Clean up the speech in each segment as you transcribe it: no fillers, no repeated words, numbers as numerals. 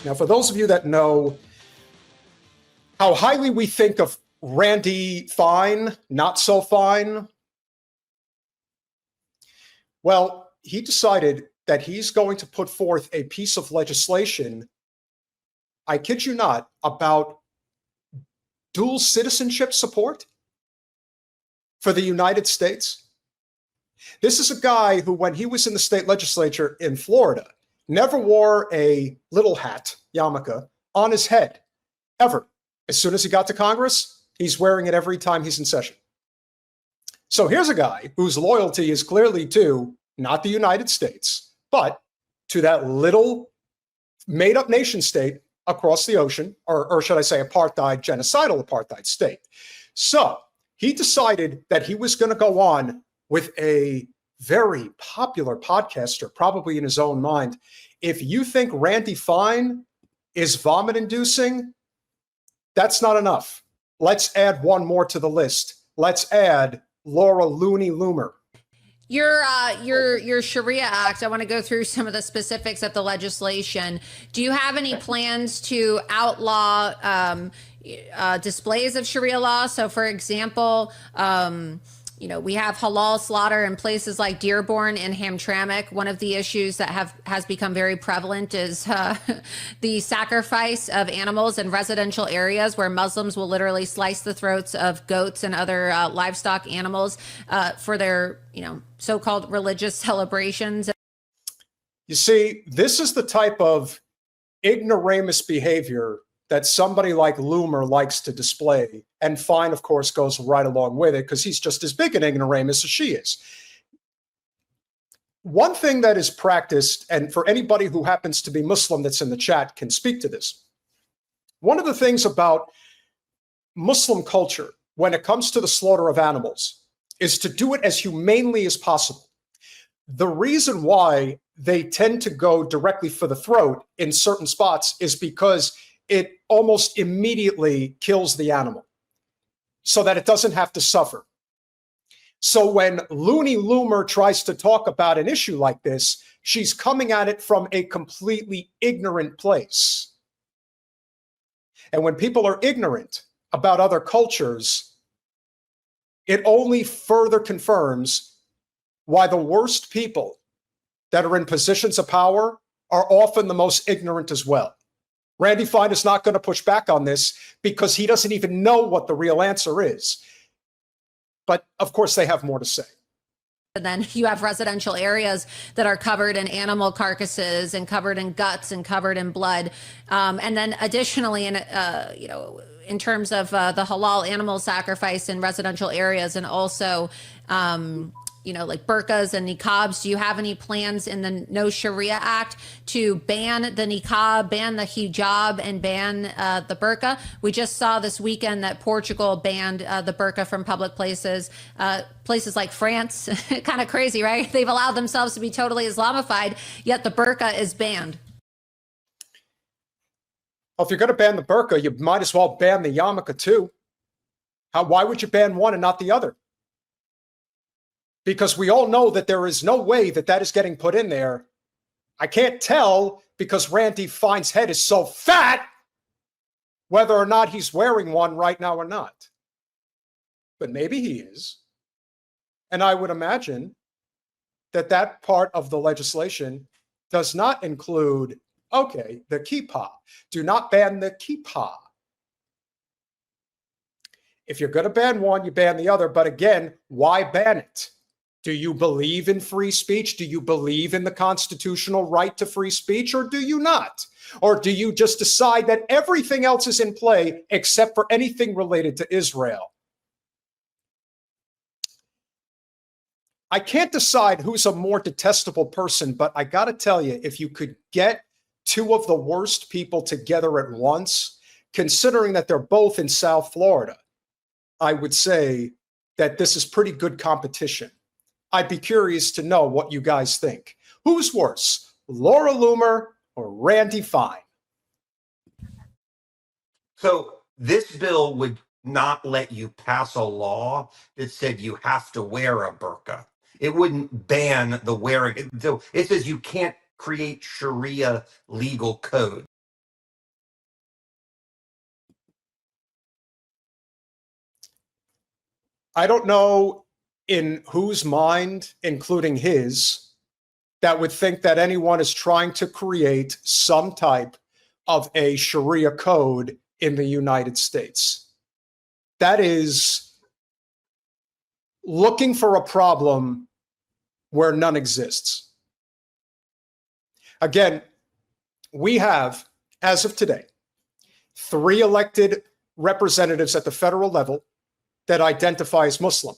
Now, for those of you that know how highly we think of Randy Fine, not so fine, well, he decided that he's going to put forth a piece of legislation, I kid you not, about dual citizenship support for the United States. This is a guy who, when he was in the state legislature in Florida, never wore a little hat, yarmulke, on his head, ever. As soon as he got to Congress, he's wearing it every time he's in session. So here's a guy whose loyalty is clearly to not the United States, but to that little made-up nation state across the ocean, or should I say apartheid, genocidal apartheid state. So he decided that he was going to go on with a very popular podcaster, probably in his own mind. If you think Randy Fine is vomit-inducing, that's not enough. Let's add one more to the list. Let's add Laura Loomer. Your Sharia Act, I want to go through some of the specifics of the legislation. Do you have any plans to outlaw displays of Sharia law? So, for example, we have halal slaughter in places like Dearborn and Hamtramck. One of the issues that has become very prevalent is the sacrifice of animals in residential areas where Muslims will literally slice the throats of goats and other livestock animals for their, so-called religious celebrations. You see, this is the type of ignoramus behavior that somebody like Loomer likes to display. And Fine, of course, goes right along with it because he's just as big an ignoramus as she is. One thing that is practiced, and for anybody who happens to be Muslim that's in the chat can speak to this. One of the things about Muslim culture when it comes to the slaughter of animals is to do it as humanely as possible. The reason why they tend to go directly for the throat in certain spots is because it almost immediately kills the animal so that it doesn't have to suffer. So when Looney Loomer tries to talk about an issue like this, she's coming at it from a completely ignorant place. And when people are ignorant about other cultures, it only further confirms why the worst people that are in positions of power are often the most ignorant as well. Randy Fine is not going to push back on this because he doesn't even know what the real answer is. But of course, they have more to say. And then you have residential areas that are covered in animal carcasses and covered in guts and covered in blood. And then additionally, in terms of the halal animal sacrifice in residential areas, and also, like burqas and niqabs, do you have any plans in the No Sharia Act to ban the niqab, ban the hijab, and ban the burqa? We just saw this weekend that Portugal banned the burqa from public places. Places like France, kind of crazy, right? They've allowed themselves to be totally Islamified, yet the burqa is banned. Well, if you're going to ban the burqa, you might as well ban the yarmulke too. Why would you ban one and not the other? Because we all know that there is no way that that is getting put in there. I can't tell because Randy Fine's head is so fat whether or not he's wearing one right now or not. But maybe he is. And I would imagine that that part of the legislation does not include, okay, the kippah. Do not ban the kippah. If you're going to ban one, you ban the other. But again, why ban it? Do you believe in free speech? Do you believe in the constitutional right to free speech, or do you not? Or do you just decide that everything else is in play except for anything related to Israel? I can't decide who's a more detestable person, but I got to tell you, if you could get two of the worst people together at once, considering that they're both in South Florida, I would say that this is pretty good competition. I'd be curious to know what you guys think. Who's worse, Laura Loomer or Randy Fine? So this bill would not let you pass a law that said you have to wear a burqa. It wouldn't ban the wearing. So it says you can't create Sharia legal code. I don't know in whose mind, including his, that would think that anyone is trying to create some type of a Sharia code in the United States. That is looking for a problem where none exists. Again, we have, as of today, 3 elected representatives at the federal level that identify as Muslim.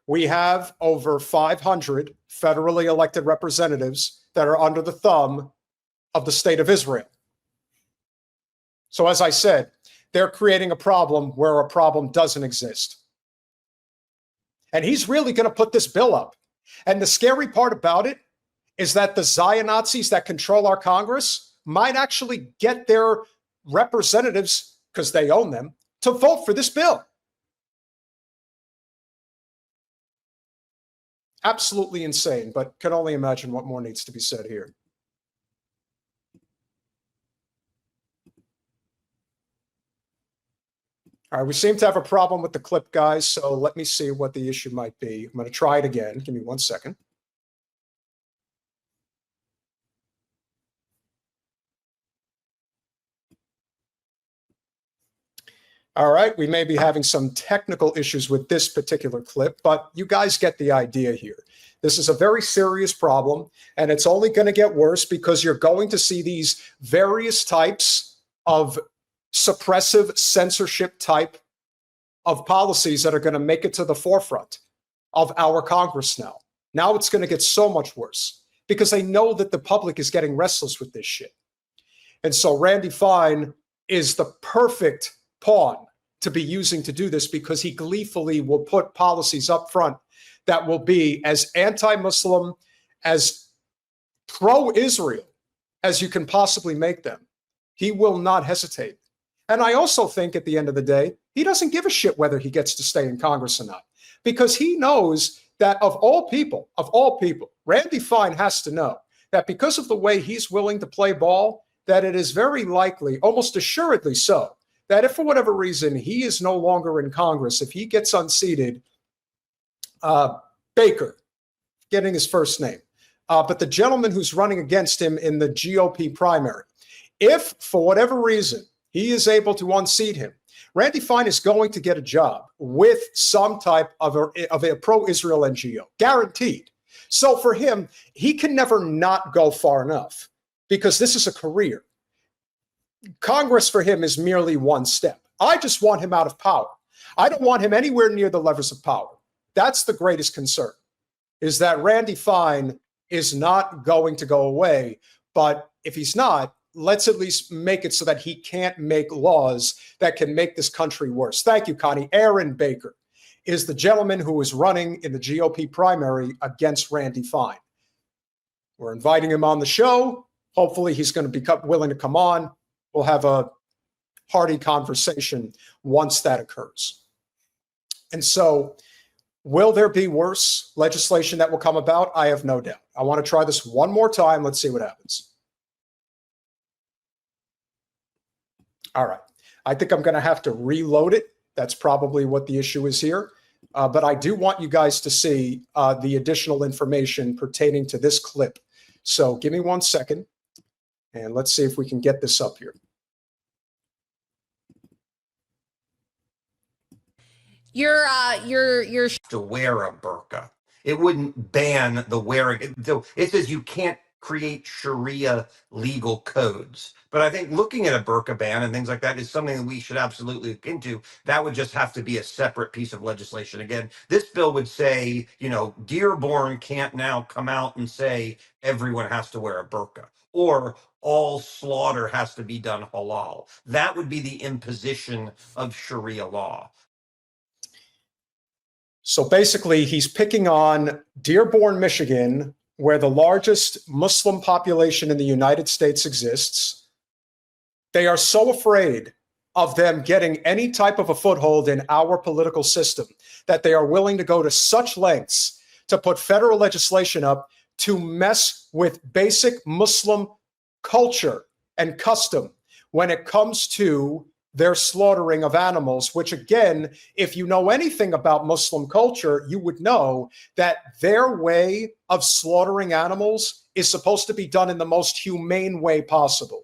We have over 500 federally elected representatives that are under the thumb of the state of Israel. So as I said, they're creating a problem where a problem doesn't exist. And he's really going to put this bill up. And the scary part about it is that the Zionists that control our Congress might actually get their representatives, because they own them, to vote for this bill. Absolutely insane, but can only imagine what more needs to be said here. All right, we seem to have a problem with the clip, guys, so let me see what the issue might be. I'm going to try it again. Give me 1 second. All right, we may be having some technical issues with this particular clip, but you guys get the idea here. This is a very serious problem, and it's only going to get worse because you're going to see these various types of suppressive censorship type of policies that are going to make it to the forefront of our Congress now. Now it's going to get so much worse because they know that the public is getting restless with this shit. And so Randy Fine is the perfect pawn to be using to do this because he gleefully will put policies up front that will be as anti-Muslim, as pro-Israel as you can possibly make them. He will not hesitate. And I also think at the end of the day, he doesn't give a shit whether he gets to stay in Congress or not, because he knows that of all people, Randy Fine has to know that because of the way he's willing to play ball, that it is very likely, almost assuredly so, that if for whatever reason he is no longer in Congress, if he gets unseated, Baker, getting his first name, but the gentleman who's running against him in the GOP primary, if for whatever reason he is able to unseat him, Randy Fine is going to get a job with some type of a pro-Israel NGO, guaranteed. So for him, he can never not go far enough because this is a career. Congress for him is merely one step. I just want him out of power. I don't want him anywhere near the levers of power. That's the greatest concern, is that Randy Fine is not going to go away. But if he's not, let's at least make it so that he can't make laws that can make this country worse. Thank you, Connie. Aaron Baker is the gentleman who is running in the GOP primary against Randy Fine. We're inviting him on the show. Hopefully he's going to be willing to come on. We'll have a hearty conversation once that occurs. And so, will there be worse legislation that will come about? I have no doubt. I want to try this one more time. Let's see what happens. All right. I think I'm going to have to reload it. That's probably what the issue is here. But I do want you guys to see the additional information pertaining to this clip. So give me 1 second, and let's see if we can get this up here. You're To wear a burqa. It wouldn't ban the wearing. It says you can't create Sharia legal codes. But I think looking at a burqa ban and things like that is something that we should absolutely look into. That would just have to be a separate piece of legislation. Again, this bill would say, Dearborn can't now come out and say everyone has to wear a burqa, or all slaughter has to be done halal. That would be the imposition of Sharia law. So basically, he's picking on Dearborn, Michigan, where the largest Muslim population in the United States exists. They are so afraid of them getting any type of a foothold in our political system that they are willing to go to such lengths to put federal legislation up to mess with basic Muslim culture and custom when it comes to their slaughtering of animals, which again, if you know anything about Muslim culture, you would know that their way of slaughtering animals is supposed to be done in the most humane way possible.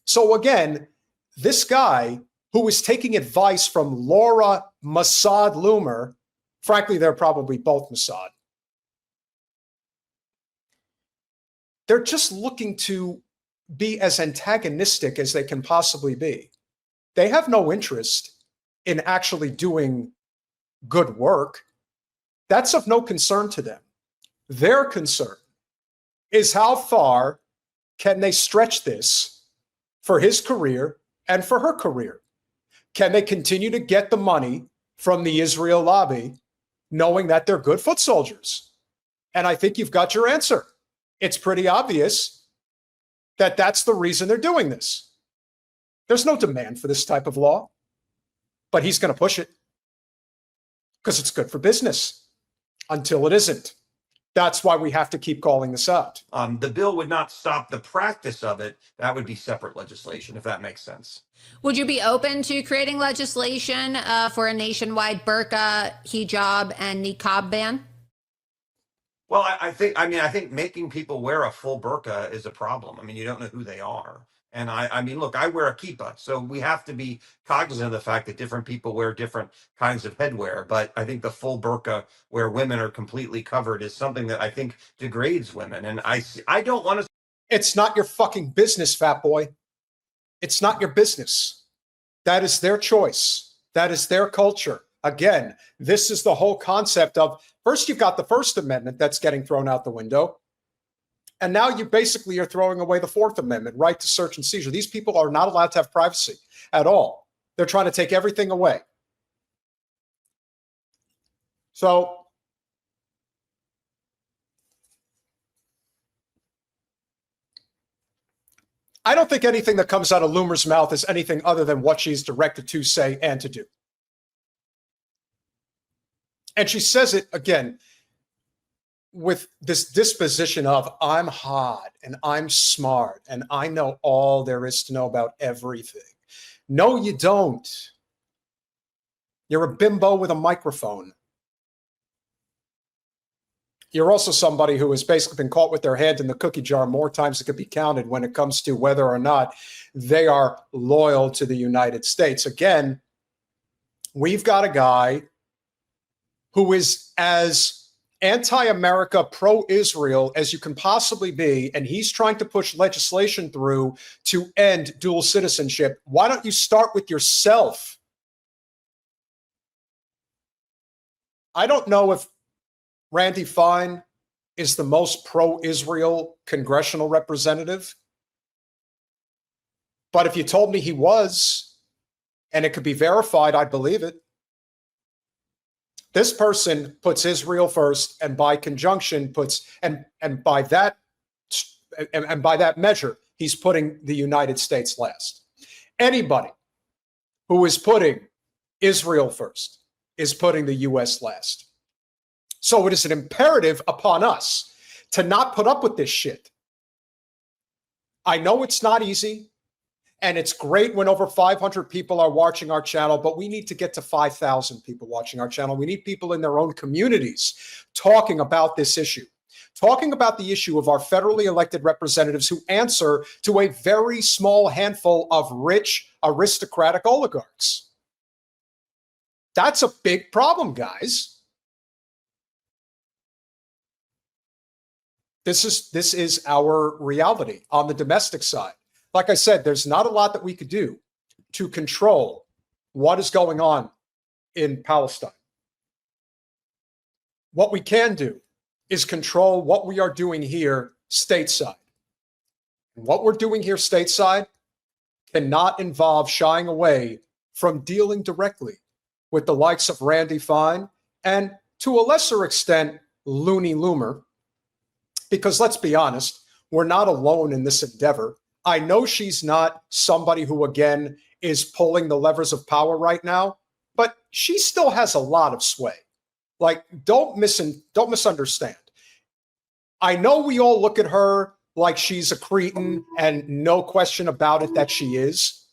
So again, this guy who is taking advice from Laura Loomer, frankly, they're probably both Mossad. They're just looking to be as antagonistic as they can possibly be. They have no interest in actually doing good work. That's of no concern to them. Their concern is how far can they stretch this for his career and for her career? Can they continue to get the money from the Israel lobby, knowing that they're good foot soldiers? And I think you've got your answer. It's pretty obvious that that's the reason they're doing this. There's no demand for this type of law, but he's going to push it because it's good for business until it isn't. That's why we have to keep calling this out. The bill would not stop the practice of it. That would be separate legislation, if that makes sense. Would you be open to creating legislation for a nationwide burqa, hijab, and niqab ban? Well, I think making people wear a full burqa is a problem. I mean, you don't know who they are. And I mean, look, I wear a kippah, so we have to be cognizant of the fact that different people wear different kinds of headwear. But I think the full burqa, where women are completely covered, is something that I think degrades women. And I don't want to. It's not your fucking business, fat boy. It's not your business. That is their choice. That is their culture. Again, this is the whole concept of, first you've got the First Amendment that's getting thrown out the window. And now you basically are throwing away the Fourth Amendment, right to search and seizure. These people are not allowed to have privacy at all. They're trying to take everything away. So I don't think anything that comes out of Loomer's mouth is anything other than what she's directed to say and to do. And she says it, again, with this disposition of, I'm hot and I'm smart and I know all there is to know about everything. No, you don't. You're a bimbo with a microphone. You're also somebody who has basically been caught with their hand in the cookie jar more times than could be counted when it comes to whether or not they are loyal to the United States. Again, we've got a guy who is as anti-America, pro-Israel as you can possibly be, and he's trying to push legislation through to end dual citizenship. Why don't you start with yourself? I don't know if Randy Fine is the most pro-Israel congressional representative, but if you told me he was, and it could be verified, I'd believe it. This person puts Israel first, and by conjunction puts, and by that measure, he's putting the United States last. Anybody who is putting Israel first is putting the U.S. last. So it is an imperative upon us to not put up with this shit. I know it's not easy. And it's great when over 500 people are watching our channel, but we need to get to 5,000 people watching our channel. We need people in their own communities talking about this issue, talking about the issue of our federally elected representatives who answer to a very small handful of rich, aristocratic oligarchs. That's a big problem, guys. This is our reality on the domestic side. Like I said, there's not a lot that we could do to control what is going on in Palestine. What we can do is control what we are doing here stateside. And what we're doing here stateside cannot involve shying away from dealing directly with the likes of Randy Fine and, to a lesser extent, Looney Loomer. Because let's be honest, we're not alone in this endeavor. I know she's not somebody who, again, is pulling the levers of power right now, but she still has a lot of sway. Like, don't misunderstand. I know we all look at her like she's a cretin, and no question about it that she is.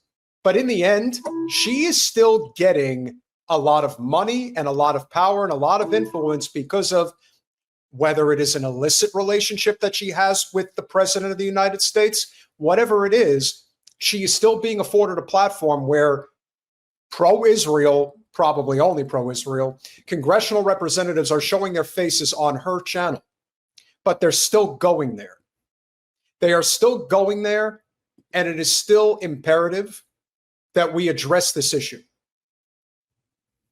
But in the end, she is still getting a lot of money and a lot of power and a lot of influence because of whether it is an illicit relationship that she has with the president of the United States, whatever it is, she is still being afforded a platform where pro-Israel, probably only pro-Israel, congressional representatives are showing their faces on her channel. But they're still going there. They are still going there, and it is still imperative that we address this issue.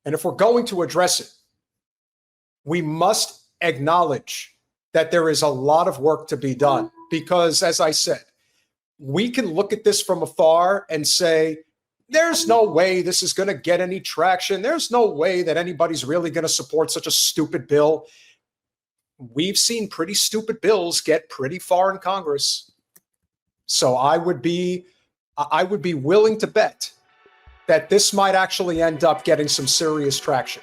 And if we're going to address it, we must acknowledge that there is a lot of work to be done. Because, as I said, we can look at this from afar and say, there's no way this is going to get any traction. There's no way that anybody's really going to support such a stupid bill. We've seen pretty stupid bills get pretty far in Congress. So I would be willing to bet that this might actually end up getting some serious traction.